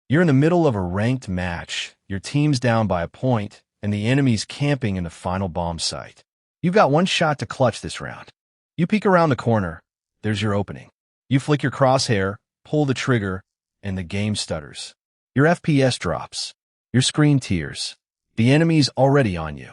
You're in the middle of a ranked match, your team's down by a point, and the enemy's camping in the final bomb site. You've got one shot to clutch this round. You peek around the corner, there's your opening. You flick your crosshair, pull the trigger, and the game stutters. Your FPS drops. Your screen tears. The enemy's already on you.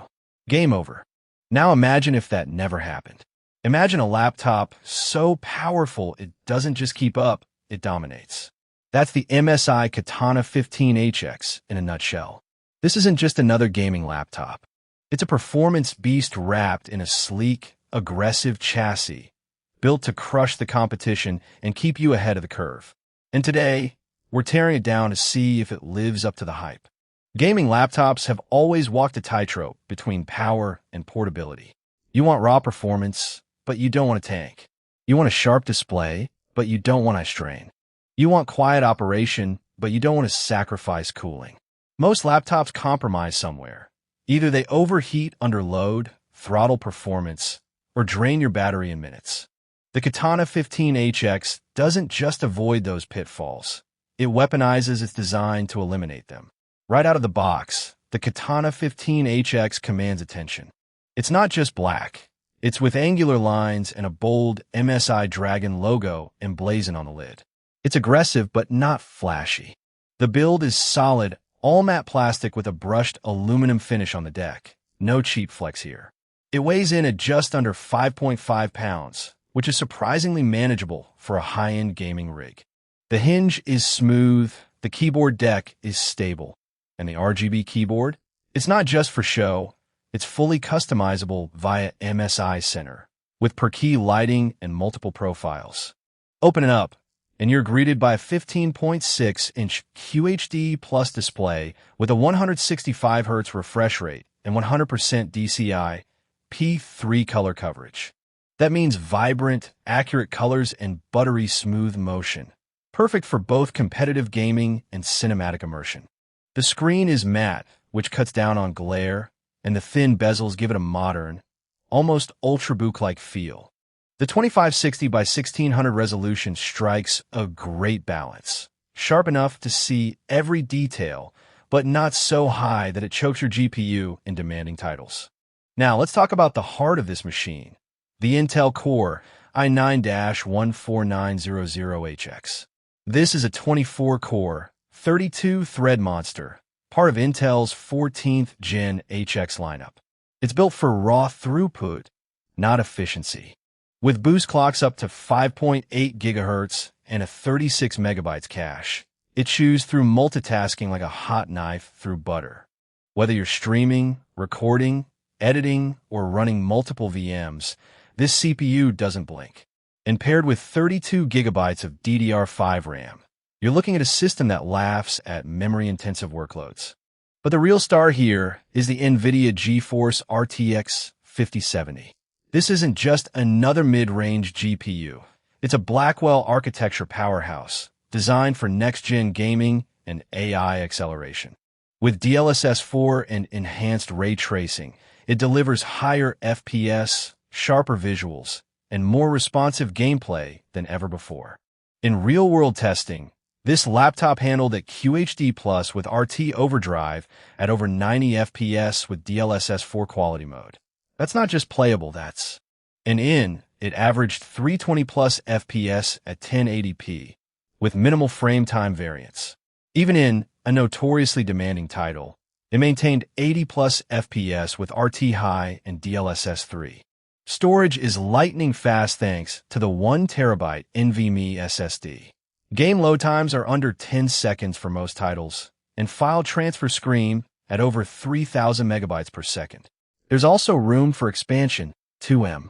Game over. Now imagine if that never happened. Imagine a laptop so powerful it doesn't just keep up, it dominates. That's the MSI Katana 15HX in a nutshell. This isn't just another gaming laptop. It's a performance beast wrapped in a sleek, aggressive chassis, built to crush the competition and keep you ahead of the curve. And today, we're tearing it down to see if it lives up to the hype. Gaming laptops have always walked a tightrope between power and portability. You want raw performance, but you don't want a tank. You want a sharp display, but you don't want to strain. You want quiet operation, but you don't want to sacrifice cooling. Most laptops compromise somewhere. Either they overheat under load, throttle performance, or drain your battery in minutes. The Katana 15HX doesn't just avoid those pitfalls. It weaponizes its design to eliminate them. Right out of the box, the Katana 15HX commands attention. It's not just black. It's with angular lines and a bold MSI Dragon logo emblazoned on the lid. It's aggressive but not flashy. The build is solid, all-matte plastic with a brushed aluminum finish on the deck. No cheap flex here. It weighs in at just under 5.5 pounds, which is surprisingly manageable for a high-end gaming rig. The hinge is smooth, the keyboard deck is stable, and the RGB keyboard? It's not just for show, it's fully customizable via MSI Center, with per-key lighting and multiple profiles. Open it up, and you're greeted by a 15.6-inch QHD Plus display with a 165 Hz refresh rate and 100% DCI P3 color coverage. That means vibrant, accurate colors and buttery smooth motion, perfect for both competitive gaming and cinematic immersion. The screen is matte, which cuts down on glare, and the thin bezels give it a modern, almost ultrabook-like feel. The 2560 by 1600 resolution strikes a great balance, sharp enough to see every detail, but not so high that it chokes your GPU in demanding titles. Now, let's talk about the heart of this machine, the Intel Core i9-14900HX. This is a 24-core, 32-thread monster, part of Intel's 14th Gen HX lineup. It's built for raw throughput, not efficiency. With boost clocks up to 5.8 GHz and a 36 MB cache, it chews through multitasking like a hot knife through butter. Whether you're streaming, recording, editing, or running multiple VMs, this CPU doesn't blink. And paired with 32 GB of DDR5 RAM, you're looking at a system that laughs at memory-intensive workloads. But the real star here is the NVIDIA GeForce RTX 5070. This isn't just another mid-range GPU. It's a Blackwell architecture powerhouse designed for next-gen gaming and AI acceleration. With DLSS 4 and enhanced ray tracing, it delivers higher FPS, sharper visuals, and more responsive gameplay than ever before. In real-world testing, this laptop handled at QHD Plus with RT Overdrive at over 90 FPS with DLSS 4 quality mode. That's not just playable, that's. And it averaged 320 plus FPS at 1080p, with minimal frame time variance. Even in a notoriously demanding title, it maintained 80 plus FPS with RT High and DLSS 3. Storage is lightning fast thanks to the 1 TB NVMe SSD. Game load times are under 10 seconds for most titles, and file transfer scream at over 3,000 megabytes per second. There's also room for expansion, 2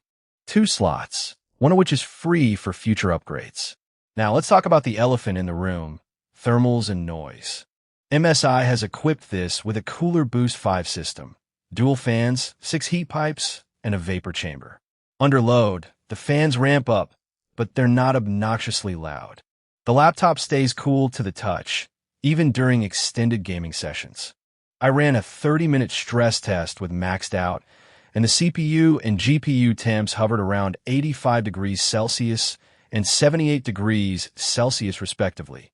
slots, one of which is free for future upgrades. Now let's talk about the elephant in the room, thermals and noise. MSI has equipped this with a Cooler Boost 5 system, dual fans, 6 heat pipes, and a vapor chamber. Under load, the fans ramp up, but they're not obnoxiously loud. The laptop stays cool to the touch, even during extended gaming sessions. I ran a 30-minute stress test with maxed out, and the CPU and GPU temps hovered around 85 degrees Celsius and 78 degrees Celsius respectively.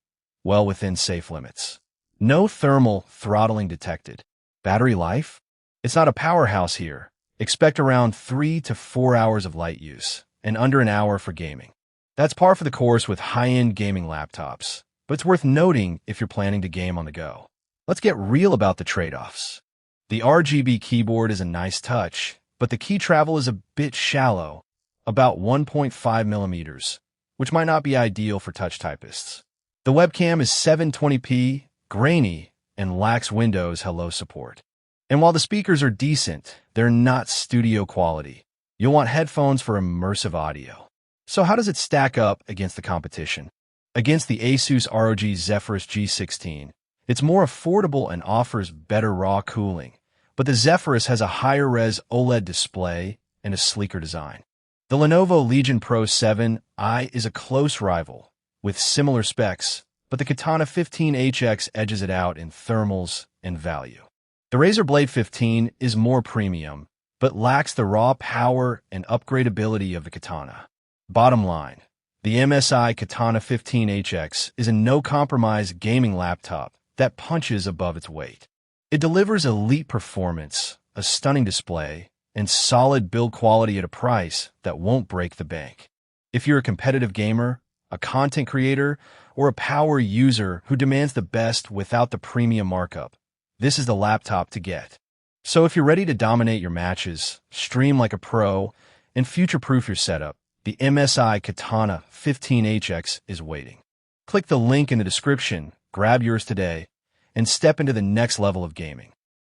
well within safe limits. No thermal throttling detected. Battery life? It's not a powerhouse here. Expect around 3 to 4 hours of light use, and under an hour for gaming. That's par for the course with high-end gaming laptops, but it's worth noting if you're planning to game on the go. Let's get real about the trade-offs. The RGB keyboard is a nice touch, but the key travel is a bit shallow, about 1.5 millimeters, which might not be ideal for touch typists. The webcam is 720p, grainy, and lacks Windows Hello support. And while the speakers are decent, they're not studio quality. You'll want headphones for immersive audio. So how does it stack up against the competition? Against the Asus ROG Zephyrus G16, it's more affordable and offers better raw cooling, but the Zephyrus has a higher-res OLED display and a sleeker design. The Lenovo Legion Pro 7i is a close rival, with similar specs, but the Katana 15HX edges it out in thermals and value. The Razer Blade 15 is more premium, but lacks the raw power and upgradability of the Katana. Bottom line, the MSI Katana 15HX is a no-compromise gaming laptop that punches above its weight. It delivers elite performance, a stunning display, and solid build quality at a price that won't break the bank. If you're a competitive gamer, a content creator, or a power user who demands the best without the premium markup, this is the laptop to get. So if you're ready to dominate your matches, stream like a pro, and future-proof your setup, the MSI Katana 15HX is waiting. Click the link in the description, grab yours today, and step into the next level of gaming.